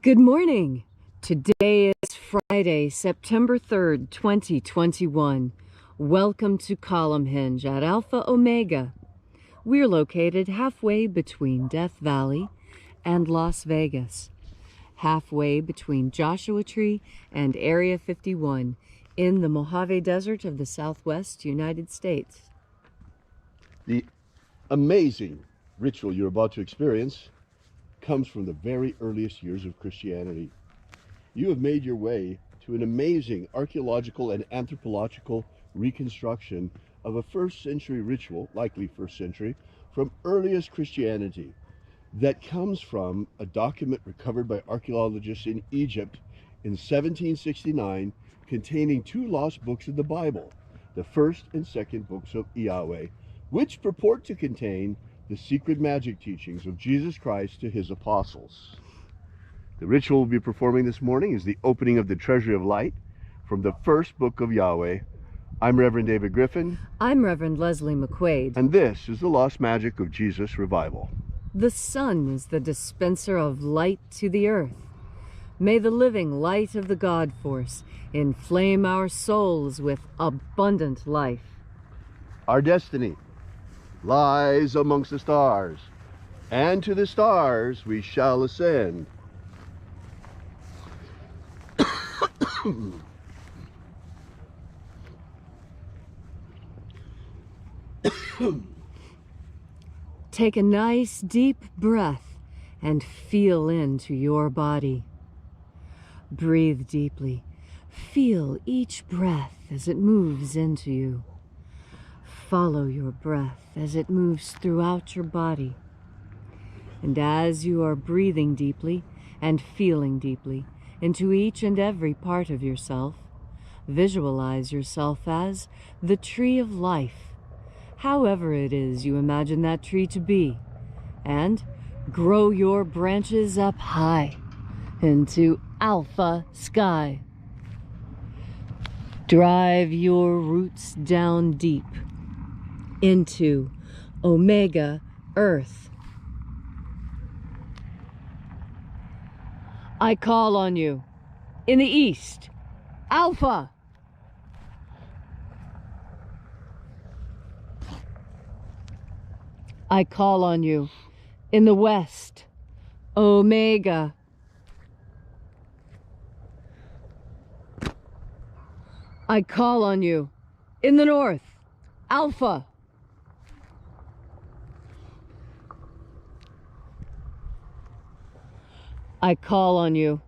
Good morning. Today is Friday, September 3rd, 2021. Welcome to Columnhenge at Alpha Ωmega. We're located halfway between Death Valley and Las Vegas, halfway between Joshua Tree and Area 51 in the Mojave Desert of the Southwest United States. The amazing ritual you're about to experience comes from the very earliest years of Christianity. You have made your way to an amazing archaeological and anthropological reconstruction of a first century ritual, likely first century, from earliest Christianity that comes from a document recovered by archaeologists in Egypt in 1769 containing two lost books of the Bible, the first and second books of Yahweh, which purport to contain the secret magic teachings of Jesus Christ to his apostles. The ritual we'll be performing this morning is the opening of the Treasury of Light from the first book of Yahweh. I'm Reverend David Griffin. I'm Reverend Leslie McQuade. And this is the Lost Magic of Jesus Revival. The sun is the dispenser of light to the earth. May the living light of the God Force inflame our souls with abundant life. Our destiny lies amongst the stars, and to the stars we shall ascend. Take a nice deep breath and feel into your body. Breathe deeply. Feel each breath as it moves into you. Follow your breath as it moves throughout your body. And as you are breathing deeply and feeling deeply into each and every part of yourself, visualize yourself as the tree of life, however it is you imagine that tree to be, and grow your branches up high into alpha sky. Drive your roots down deep into Omega Earth. I call on you in the east, Alpha. I call on you in the west, Omega. I call on you in the north, Alpha. I call on you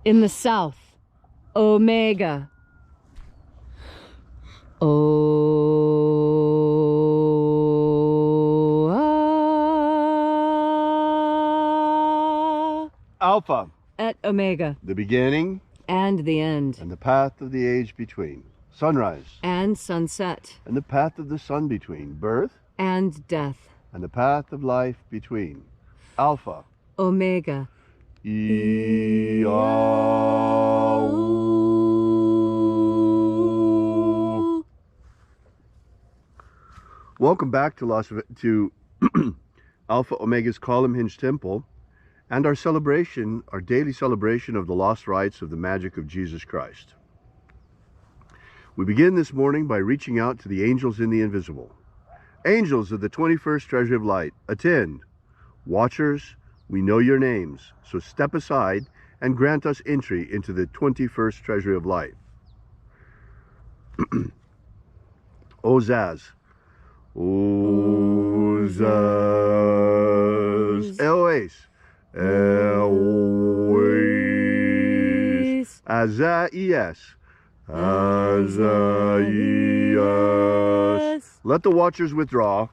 in the south, Omega. Alpha. At Omega. The beginning. And the end. And the path of the age between. Sunrise. And sunset. And the path of the sun between. Birth. And death. And the path of life between. Alpha. Omega. Welcome back to Alpha Omega's Columnhenge Temple and our celebration, our daily celebration of the lost rites of the magic of Jesus Christ. We begin this morning by reaching out to the angels in the invisible. Angels of the 21st Treasury of Light, attend. Watchers, we know your names, so step aside and grant us entry into the 21st Treasury of Light. Ozaz. Ozaz. Elois. Elois. Azaias. Azaias. Let the watchers withdraw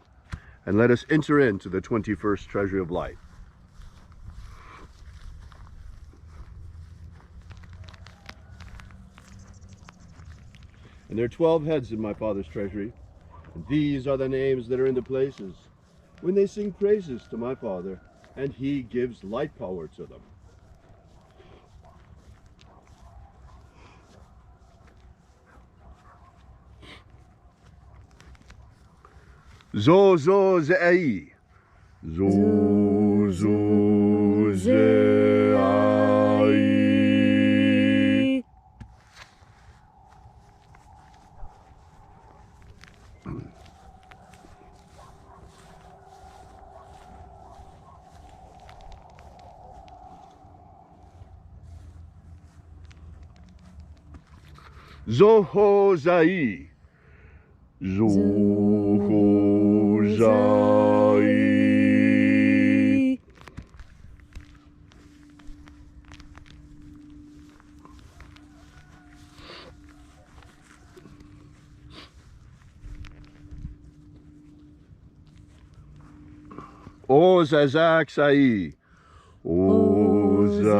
and let us enter into the 21st Treasury of Light. And there are 12 heads in my Father's treasury, and these are the names that are in the places when they sing praises to my Father, and he gives light power to them. Zo zo zei. Zo zo zei. Zohozai. Zohozai. Ozazaksai. Ozazaksai.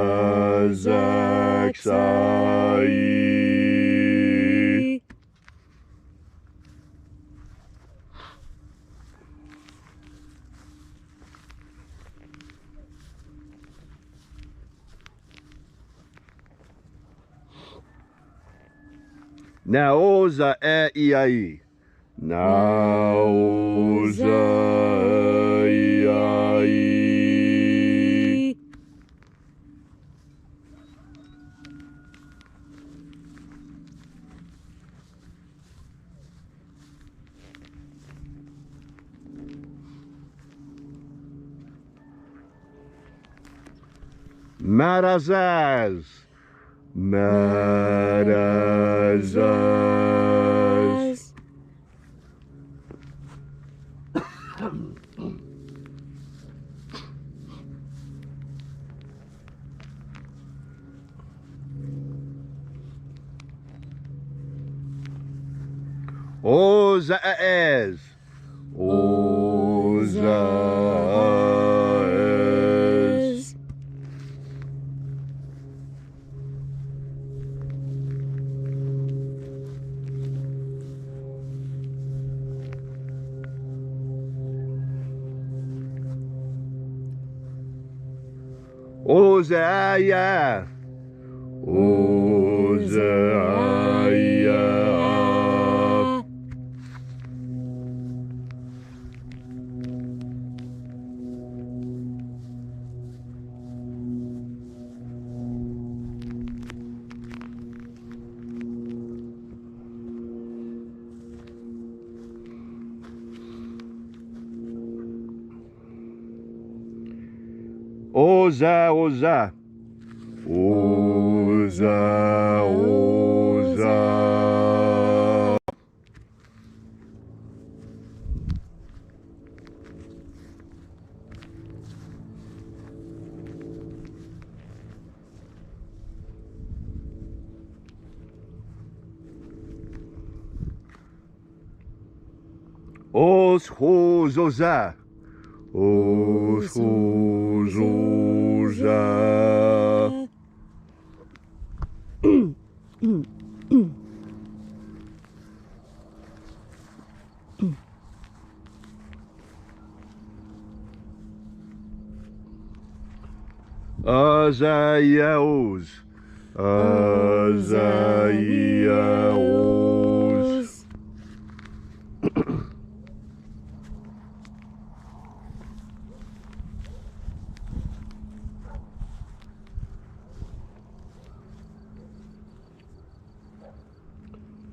Naoza iai. Naoza iai. Marazaz. Marazaz. Ozaez. Ozaez. Ozaia. Ozaia. Oza, oza. Oza, oza. Os, hos, oza. Os, hos, oza. Azaiaos. Azaiaos.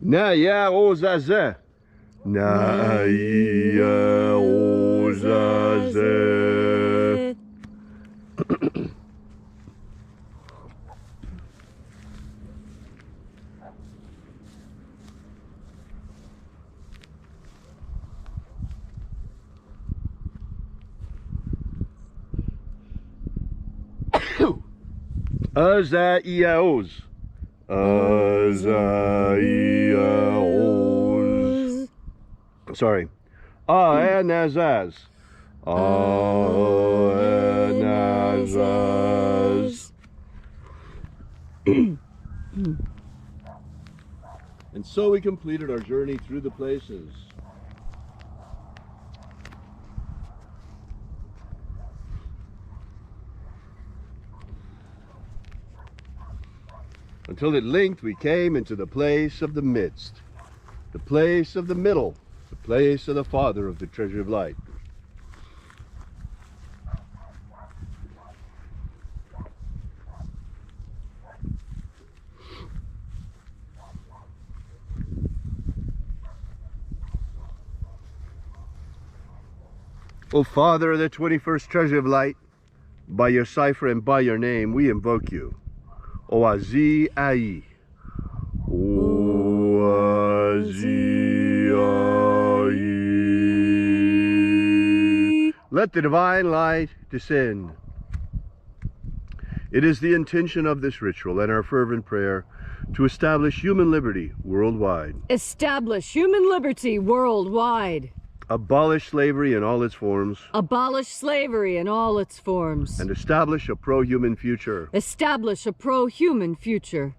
Naya ozaze. Naya ozaze. Azaiaos. Azaiaos. Sorry. Anazaz. Anazaz. And so we completed our journey through the places. Until at length we came into the place of the midst, the place of the middle, the place of the Father of the Treasury of Light. O Father of the 21st Treasury of Light, by your cipher and by your name, we invoke you. Oazi Ai. Oazi Ai. Let the divine light descend. It is the intention of this ritual and our fervent prayer to establish human liberty worldwide. Establish human liberty worldwide. Abolish slavery in all its forms. Abolish slavery in all its forms. And establish a pro-human future. Establish a pro-human future.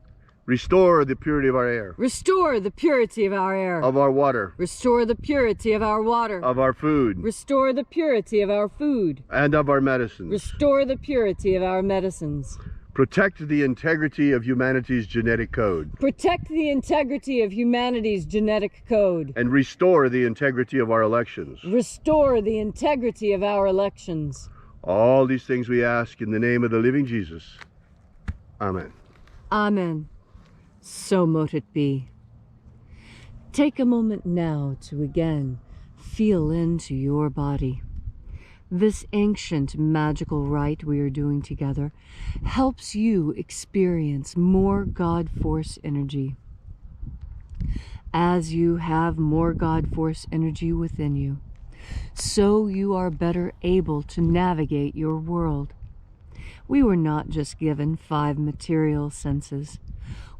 Restore the purity of our air. Restore the purity of our air. Of our water. Restore the purity of our water. Of our food. Restore the purity of our food. And of our medicines. Restore the purity of our medicines. Protect the integrity of humanity's genetic code. Protect the integrity of humanity's genetic code. And restore the integrity of our elections. Restore the integrity of our elections. All these things we ask in the name of the living Jesus. Amen. Amen. So mote it be. Take a moment now to again feel into your body. This ancient magical rite we are doing together helps you experience more God Force energy. As you have more God Force energy within you, so you are better able to navigate your world. We were not just given 5 material senses.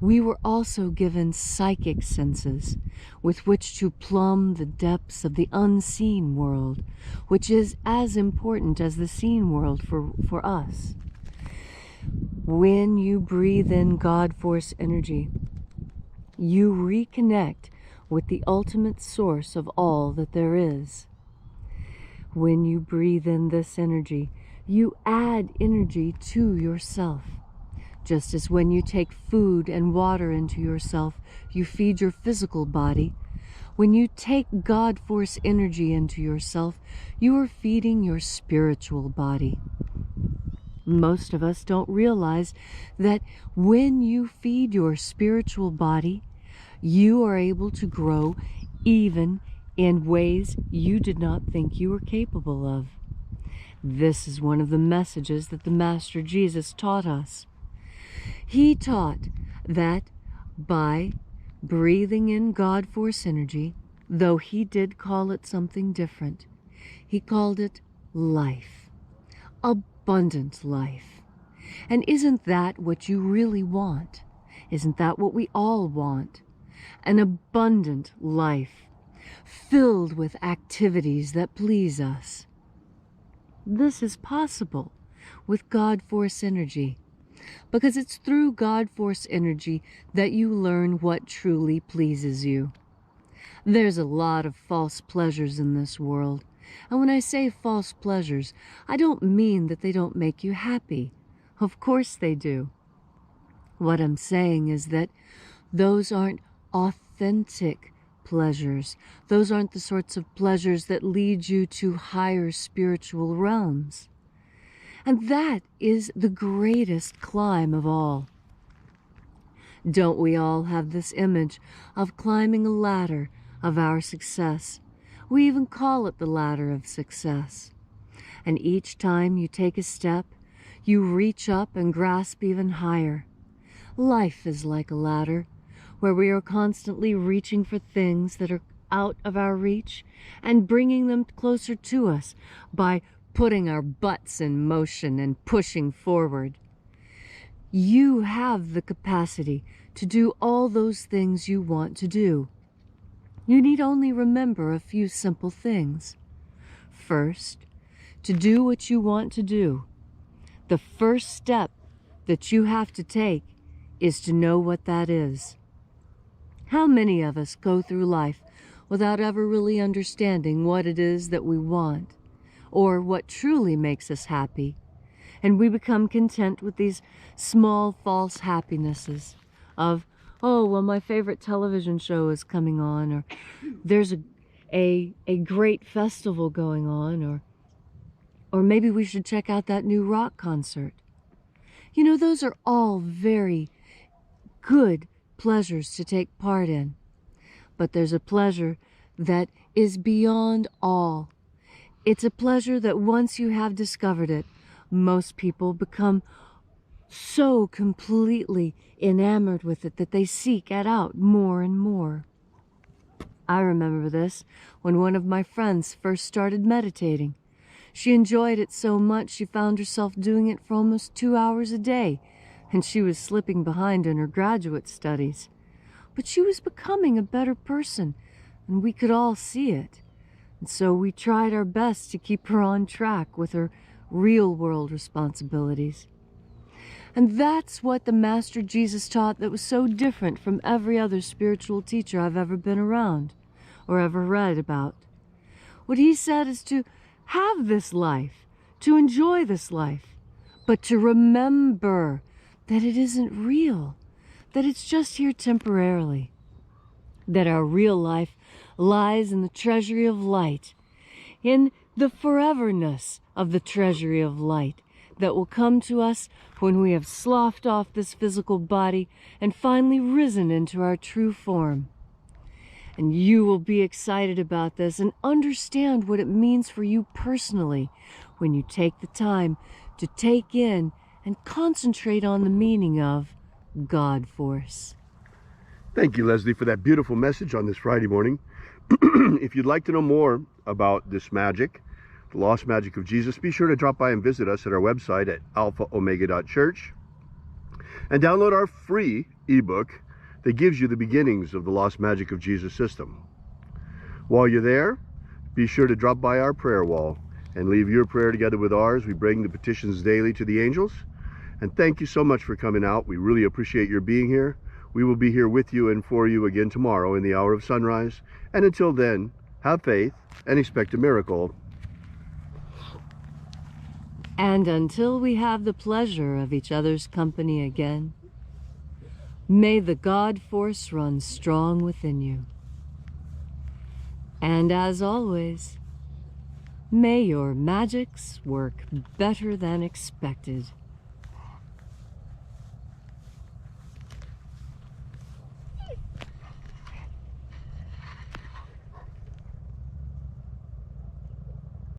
We were also given psychic senses with which to plumb the depths of the unseen world, which is as important as the seen world for us. When you breathe in God Force energy, you reconnect with the ultimate source of all that there is. When you breathe in this energy, you add energy to yourself. Just as when you take food and water into yourself, you feed your physical body. When you take God Force energy into yourself, you are feeding your spiritual body. Most of us don't realize that when you feed your spiritual body, you are able to grow even in ways you did not think you were capable of. This is one of the messages that the Master Jesus taught us. He taught that by breathing in God Force energy, though he did call it something different, he called it life, abundant life. And isn't that what you really want? Isn't that what we all want? An abundant life, filled with activities that please us. This is possible with God Force energy, because it's through God Force energy that you learn what truly pleases you. There's a lot of false pleasures in this world, and when I say false pleasures, I don't mean that they don't make you happy. Of course they do. What I'm saying is that those aren't authentic pleasures. Those aren't the sorts of pleasures that lead you to higher spiritual realms. And that is the greatest climb of all. Don't we all have this image of climbing a ladder of our success? We even call it the ladder of success. And each time you take a step, you reach up and grasp even higher. Life is like a ladder, where we are constantly reaching for things that are out of our reach and bringing them closer to us by putting our butts in motion and pushing forward. You have the capacity to do all those things you want to do. You need only remember a few simple things. First, to do what you want to do, the first step that you have to take is to know what that is. How many of us go through life without ever really understanding what it is that we want, or what truly makes us happy? And we become content with these small false happinesses of, oh, well, my favorite television show is coming on, or there's a great festival going on, or maybe we should check out that new rock concert. You know, those are all very good pleasures to take part in. But there's a pleasure that is beyond all. It's a pleasure that once you have discovered it, most people become so completely enamored with it that they seek it out more and more. I remember this when one of my friends first started meditating. She enjoyed it so much she found herself doing it for almost 2 hours a day, and she was slipping behind in her graduate studies. But she was becoming a better person, and we could all see it. And so we tried our best to keep her on track with her real-world responsibilities. And that's what the Master Jesus taught that was so different from every other spiritual teacher I've ever been around or ever read about. What he said is to have this life, to enjoy this life, but to remember that it isn't real, that it's just here temporarily, that our real life lies in the Treasury of Light, in the foreverness of the Treasury of Light that will come to us when we have sloughed off this physical body and finally risen into our true form. And you will be excited about this and understand what it means for you personally when you take the time to take in and concentrate on the meaning of God Force. Thank you, Leslie, for that beautiful message on this Friday morning. If you'd like to know more about this magic, the lost magic of Jesus, be sure to drop by and visit us at our website at alphaomega.church and download our free ebook that gives you the beginnings of the lost magic of Jesus system. While you're there, be sure to drop by our prayer wall and leave your prayer together with ours. We bring the petitions daily to the angels. And thank you so much for coming out. We really appreciate your being here. We will be here with you and for you again tomorrow in the hour of sunrise. And until then, have faith and expect a miracle. And until we have the pleasure of each other's company again, may the God Force run strong within you. And as always, may your magics work better than expected.